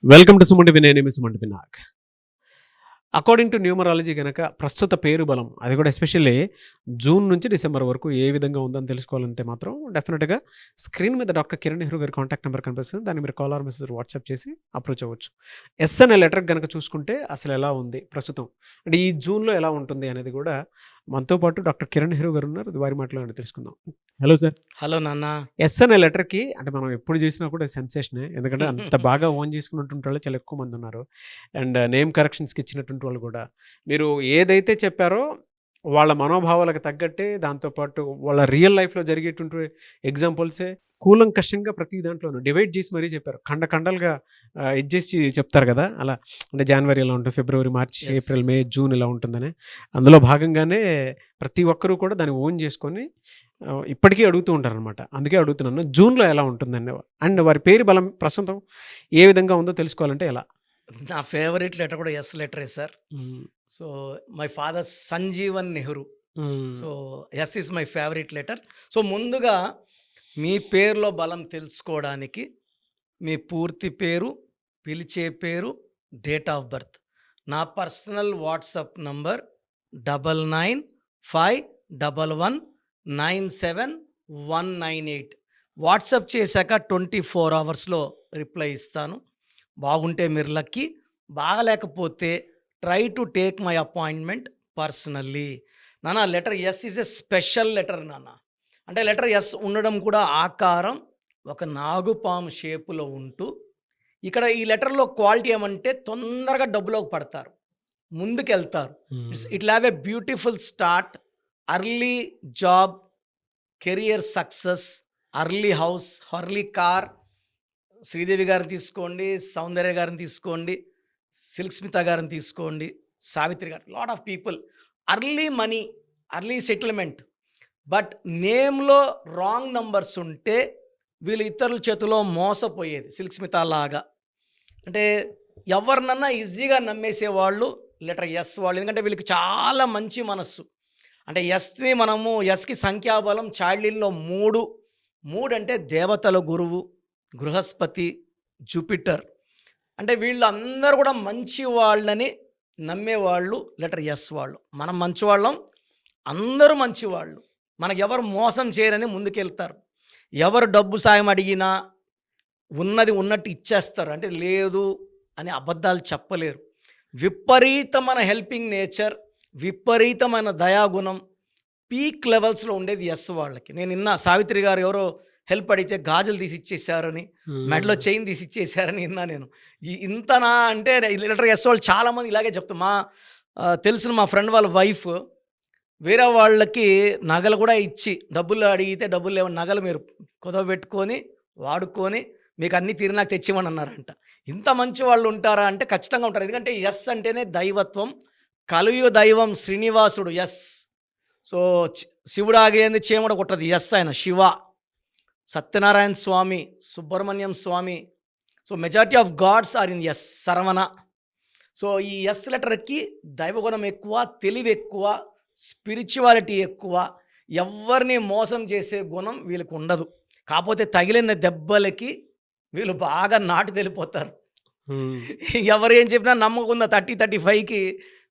Welcome to Sumanti Vinay Sumanti Vinayak. According to numerology కనుక ప్రస్తుత పేరు బలం అది కూడా ఎస్పెషల్లీ జూన్ నుంచి డిసెంబర్ వరకు ఏ విధంగా ఉందని తెలుసుకోవాలంటే మాత్రం డెఫినెట్గా స్క్రీన్ మీద డాక్టర్ కిరణ్ నెహ్రూ గారి కాంటాక్ట్ నెంబర్ కనిపిస్తుంది. దాన్ని మీరు కాల్ ఆర్ మెసేజ్ వాట్సాప్ చేసి అప్రోచ్ అవ్వచ్చు. ఎస్ అనే లెటర్ కనుక చూసుకుంటే అసలు ఎలా ఉంది ప్రస్తుతం అంటే ఈ జూన్లో ఎలా ఉంటుంది అనేది కూడా మనతో పాటు డాక్టర్ కిరణ్ నెహ్రూ గారు ఉన్నారు. వారి మాటలో తెలుసుకుందాం. Hello sir. హలో నాన్న. ఎస్ అనే లెటర్కి అంటే మనం ఎప్పుడు చేసినా కూడా సెన్సేషనే, ఎందుకంటే అంత బాగా ఓన్ చేసుకున్నటువంటి వాళ్ళు చాలా ఎక్కువ మంది ఉన్నారు. అండ్ నేమ్ కరెక్షన్స్కి ఇచ్చినటువంటి వాళ్ళు కూడా మీరు ఏదైతే చెప్పారో వాళ్ళ మనోభావాలకు తగ్గట్టే, దాంతోపాటు వాళ్ళ రియల్ లైఫ్లో జరిగేటువంటి ఎగ్జాంపుల్సే కూలంకషంగా ప్రతి దాంట్లోనూ డివైడ్ చేసి మరీ చెప్పారు. ఖండలుగా ఇచ్చేసి చెప్తారు కదా, అలా అంటే జనవరి ఎలా ఉంటుంది, ఫిబ్రవరి, మార్చి, ఏప్రిల్, మే, జూన్ ఇలా ఉంటుందని. అందులో భాగంగానే ప్రతి ఒక్కరూ కూడా దాన్ని ఓన్ చేసుకొని ఇప్పటికీ అడుగుతూ ఉంటారు అనమాట. అందుకే అడుగుతున్నాను, జూన్లో ఎలా ఉంటుందండి అండ్ వారి పేరు బలం ప్రస్తుతం ఏ విధంగా ఉందో తెలుసుకోవాలంటే ఎలా? నా ఫేవరెట్ లెటర్ కూడా ఎస్ లెటరే sir. So my father Sanjeevan Nehru. So S is my favourite letter. So ముందుగా మీ పేరులో బలం తెలుసుకోవడానికి మీ పూర్తి పేరు, పిలిచే పేరు, డేట్ ఆఫ్ బర్త్, నా పర్సనల్ వాట్సాప్ నంబర్ 99511197 వాట్సాప్ చేశాక 24 అవర్స్లో రిప్లై ఇస్తాను. బాగుంటే మీరు లక్కీ, బాగలేకపోతే try to take my appointment personally. నాన్న letter S is a special letter నాన్న. అంటే లెటర్ ఎస్ ఉండడం కూడా ఆకారం ఒక నాగుపాము షేపులో ఉంటూ, ఇక్కడ ఈ లెటర్లో క్వాలిటీ ఏమంటే తొందరగా డబ్బులోకి పడతారు, ముందుకెళ్తారు. It have a beautiful start, early job, career success, early house, early car. Sridevi గారిని తీసుకోండి, సౌందర్య గారిని తీసుకోండి, సిల్క్ స్మిత గారిని తీసుకోండి, సావిత్రి గారు, lot of people. Early money, early settlement. But నేమ్లో రాంగ్ నంబర్స్ ఉంటే వీళ్ళు ఇతరుల చేతిలో మోసపోయేది, సిల్క్ స్మిత లాగా. అంటే ఎవరినన్నా ఈజీగా నమ్మేసేవాళ్ళు లెటర్ ఎస్ వాళ్ళు, ఎందుకంటే వీళ్ళకి చాలా మంచి మనస్సు. అంటే ఎస్ని మనము ఎస్కి సంఖ్యాబలం చార్లీల్లో 3 అంటే దేవతల గురువు బృహస్పతి, జూపిటర్. అంటే వీళ్ళు అందరూ కూడా మంచి వాళ్ళని నమ్మేవాళ్ళు లెటర్ ఎస్ వాళ్ళు. మనం మంచివాళ్ళం, అందరూ మంచివాళ్ళు, మనకు ఎవరు మోసం చేయరని ముందుకెళ్తారు. ఎవరు డబ్బు సాయం అడిగినా ఉన్నది ఉన్నట్టు ఇచ్చేస్తారు, అంటే లేదు అని అబద్ధాలు చెప్పలేరు. విపరీతమైన హెల్పింగ్ నేచర్, విపరీతమైన దయాగుణం పీక్ లెవెల్స్లో ఉండేది ఎస్ వాళ్ళకి. నేను నిన్న సావిత్రి గారు ఎవరో హెల్ప్ అడిగితే గాజులు తీసి ఇచ్చేసారని, మెడలో చైన్ తీసి ఇచ్చేసారని విన్నా నేను. ఇంతనా అంటే లెటర్ ఎస్ వాళ్ళు చాలామంది ఇలాగే చెప్తారు. తెలిసిన మా ఫ్రెండ్ వాళ్ళ వైఫ్ వేరే వాళ్ళకి నగలు కూడా ఇచ్చి, డబ్బులు అడిగితే డబ్బులు లేవని నగలు మీరు కుదవ పెట్టుకొని వాడుకొని మీకు అన్నీ తీరి నాకు తెచ్చిమని అన్నారంట. ఇంత మంచి వాళ్ళు ఉంటారా అంటే ఖచ్చితంగా ఉంటారు. ఎందుకంటే ఎస్ అంటేనే దైవత్వం. కలియుగ దైవం శ్రీనివాసుడు ఎస్. సో శివుడు ఆగేంది చీమడ కొట్టదు ఎస్ ఆయన Shiva. Satyanarayana Swami, Subrahmanyam Swami. So majority of gods are in S. Saravana. So ఈ ఎస్ లెటర్కి దైవగుణం ఎక్కువ, తెలివి ఎక్కువ, స్పిరిచువాలిటీ ఎక్కువ. ఎవరిని మోసం చేసే గుణం వీళ్ళకి ఉండదు. కాకపోతే తగిలిన దెబ్బలకి వీళ్ళు బాగా నాటి తెలిపోతారు. ఎవరు ఏం చెప్పినా నమ్మకుండా 30-35కి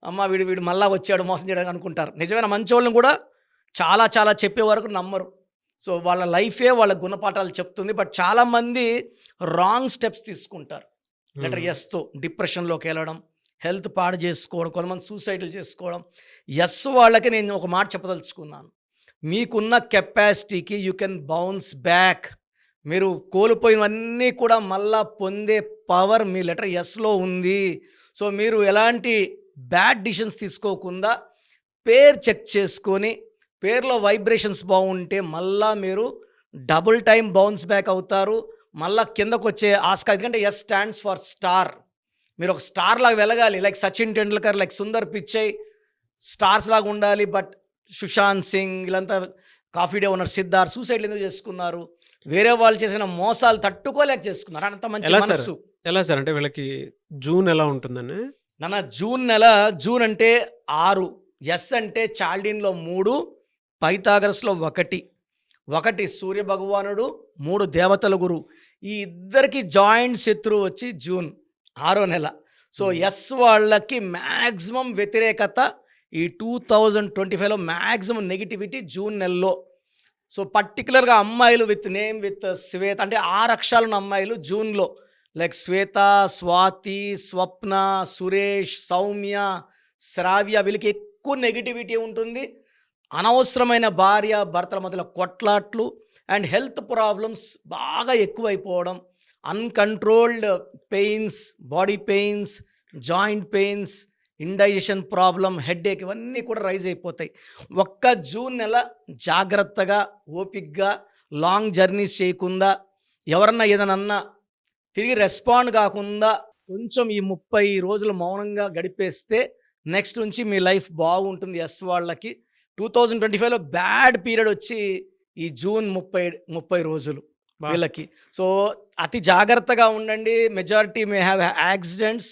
అమ్మ వీడు మళ్ళా వచ్చాడు మోసం చేయడానికి అనుకుంటారు. నిజమైన మంచోళ్ళని కూడా చాలా చాలా చెప్పే వరకు నమ్మరు. సో వాళ్ళ లైఫే వాళ్ళ గుణపాఠాలు చెప్తుంది. బట్ చాలామంది రాంగ్ స్టెప్స్ తీసుకుంటారు లెటర్ ఎస్తో. డిప్రెషన్లోకి వెళ్ళడం, హెల్త్ పాడు చేసుకోవడం, కొంతమంది సూసైడ్లు చేసుకోవడం. ఎస్ వాళ్ళకి నేను ఒక మాట చెప్పదలుచుకున్నాను, మీకున్న కెపాసిటీకి యూ కెన్ బౌన్స్ బ్యాక్. మీరు కోల్పోయినవన్నీ కూడా మళ్ళా పొందే పవర్ మీ లెటర్ ఎస్లో ఉంది. సో మీరు ఎలాంటి బ్యాడ్ డిసిషన్స్ తీసుకోకుండా పేరు చెక్ చేసుకొని, పేరులో వైబ్రేషన్స్ బాగుంటే మళ్ళా మీరు డబుల్ టైం బౌన్స్ బ్యాక్ అవుతారు. మళ్ళా కిందకు వచ్చే ఆస్కారం. ఎందుకంటే ఎస్ స్టాండ్స్ ఫర్ స్టార్. మీరు ఒక స్టార్ లాగా వెలగాలి. Like Sachin Tendulkar, like Sundar Pichai stars లాగా ఉండాలి. బట్ సుశాంత్ సింగ్ వీళ్ళంతా, కాఫీ డే ఓనర్ సిద్ధార్థ్ సూసైడ్లు ఎందుకు చేసుకున్నారు? వేరే వాళ్ళు చేసిన మోసాలు తట్టుకోలేక చేసుకున్నారు. అంత మంచి మనస్సు. ఎలా సార్ అంటే వీళ్ళకి జూన్ ఎలా ఉంటుందని? నాన్న జూన్ నెల, జూన్ అంటే 6, ఎస్ అంటే చాల్డీన్లో 3, పైథాగరస్లో 1 సూర్య భగవానుడు, 3 దేవతల గురువు. ఈ ఇద్దరికి జాయింట్ శత్రువు వచ్చి జూన్. 6వ నెల. సో ఎస్ వాళ్ళకి మ్యాక్సిమం వ్యతిరేకత ఈ 2025లో మ్యాక్సిమం నెగిటివిటీ జూన్ నెలలో. సో పర్టికులర్గా అమ్మాయిలు విత్ నేమ్ విత్ శ్వేత అంటే 6 అక్షరాలు ఉన్న అమ్మాయిలు జూన్లో లైక్ శ్వేత, స్వాతి, స్వప్న, సురేష్, సౌమ్య, శ్రావ్య, వీళ్ళకి ఎక్కువ నెగిటివిటీ ఉంటుంది. అనవసరమైన భార్య భర్తల మధ్యలో కొట్లాట్లు అండ్ హెల్త్ ప్రాబ్లమ్స్ బాగా ఎక్కువైపోవడం, uncontrolled pains, body pains, joint pains, indigestion problem, headache, ఇవన్నీ కూడా రైజ్ అయిపోతాయి. ఒక్క జూన్ నెల జాగ్రత్తగా ఓపిక్గా లాంగ్ జర్నీస్ చేయకుండా, ఎవరన్నా ఏదన్నా తిరిగి రెస్పాండ్ కాకుండా కొంచెం ఈ 30 రోజులు మౌనంగా గడిపేస్తే నెక్స్ట్ నుంచి మీ లైఫ్ బాగుంటుంది. ఎస్ వాళ్ళకి 2025లో బ్యాడ్ పీరియడ్ వచ్చి ఈ జూన్ 30 రోజులు వీళ్ళకి. సో అతి జాగ్రత్తగా ఉండండి. Majority may have accidents,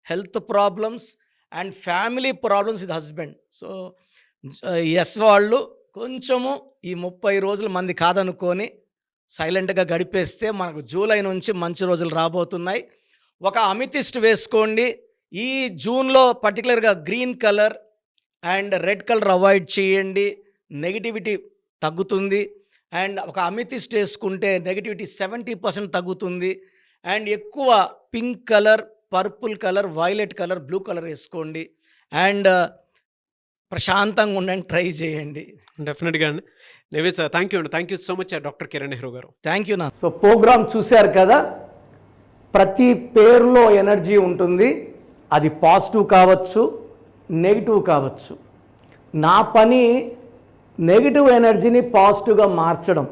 health problems and family problems with husband. So ఎస్ వాళ్ళు కొంచెము ఈ 30 రోజులు మంది కాదనుకొని సైలెంట్గా గడిపేస్తే మనకు జూలై నుంచి మంచి రోజులు రాబోతున్నాయి. ఒక అమితిస్ట్ వేసుకోండి. ఈ జూన్లో పర్టికులర్గా green colour and red colour avoid చేయండి, నెగిటివిటీ తగ్గుతుంది. అండ్ ఒక అమితిస్ట్ వేసుకుంటే నెగిటివిటీ 70% తగ్గుతుంది. అండ్ ఎక్కువ pink colour, purple colour, violet colour, blue colour వేసుకోండి. అండ్ ప్రశాంతంగా ఉండండి, ట్రై చేయండి. డెఫినెట్గా అండి. నేవేస్ thank you so much doctor Kiran Nehru గారు. Thank you. సో ప్రోగ్రామ్ చూశారు కదా, ప్రతి పేరులో ఎనర్జీ ఉంటుంది. అది పాజిటివ్ కావచ్చు, నెగిటివ్ కావచ్చు. నా పని నెగిటివ్ ఎనర్జీని పాజిటివ్గా మార్చడం.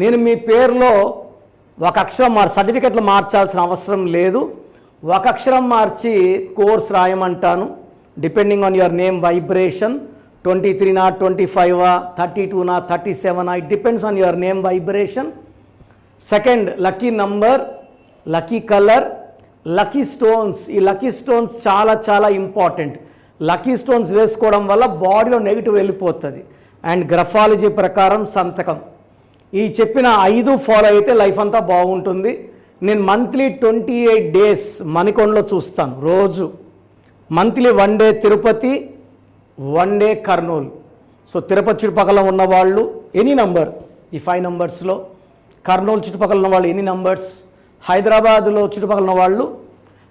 నేను మీ పేరులో ఒక అక్షరం సర్టిఫికెట్లు మార్చాల్సిన అవసరం లేదు. ఒక అక్షరం మార్చి కోర్స్ రాయమంటాను. Depending on your name vibration 23 25 32 37 it depends on your name vibration. Second, lucky number, lucky colour, lucky stones. ఈ లక్కీ స్టోన్స్ చాలా చాలా ఇంపార్టెంట్. లక్కీ స్టోన్స్ వేసుకోవడం వల్ల బాడీలో నెగిటివ్ వెళ్ళిపోతుంది. అండ్ గ్రఫాలజీ ప్రకారం సంతకం. ఈ చెప్పిన 5 ఫాలో అయితే లైఫ్ అంతా బాగుంటుంది. నేను మంత్లీ 28 డేస్ మణికొండలో చూస్తాను రోజు. Monthly 1 day Tirupati, 1 day Kurnool. So Tirupati చుట్టుపక్కల ఉన్నవాళ్ళు ఎనీ నంబర్, ఈ 5 నంబర్స్లో, కర్నూలు చుట్టుపక్కల ఉన్నవాళ్ళు ఎనీ నంబర్స్, హైదరాబాద్లో చుట్టుపక్కల ఉన్నవాళ్ళు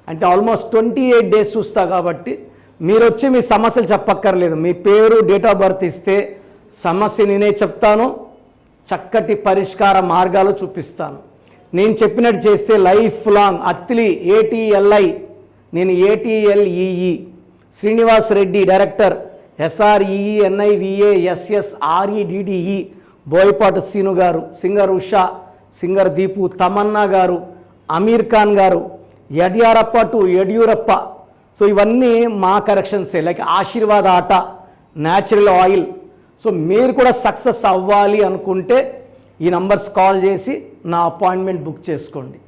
అంటే ఆల్మోస్ట్ 28 డేస్ చూస్తా. కాబట్టి మీరు వచ్చి మీ సమస్యలు చెప్పక్కర్లేదు. మీ పేరు, డేట్ ఆఫ్ బర్త్ ఇస్తే సమస్య నేనే చెప్తాను, చక్కటి పరిష్కార మార్గాలు చూపిస్తాను. నేను చెప్పినట్టు చేస్తే లైఫ్ లాంగ్. అత్తిలి ATLI, నేను ATLEE, Srinivas Reddy director, SREENIVASSREDDE, Boyapati Seenu గారు, సింగర్ ఉషా, సింగర్ దీపు, తమన్నా గారు, అమీర్ ఖాన్ గారు, యడ్యారప్ప టు యడ్యూరప్ప. సో ఇవన్నీ మా కరెక్షన్సే. లైక్ ఆశీర్వాద్ ఆట, న్యాచురల్ ఆయిల్. సో మీరు కూడా సక్సెస్ అవ్వాలి అనుకుంటే ఈ నంబర్స్ కాల్ చేసి నా అపాయింట్మెంట్ బుక్ చేసుకోండి.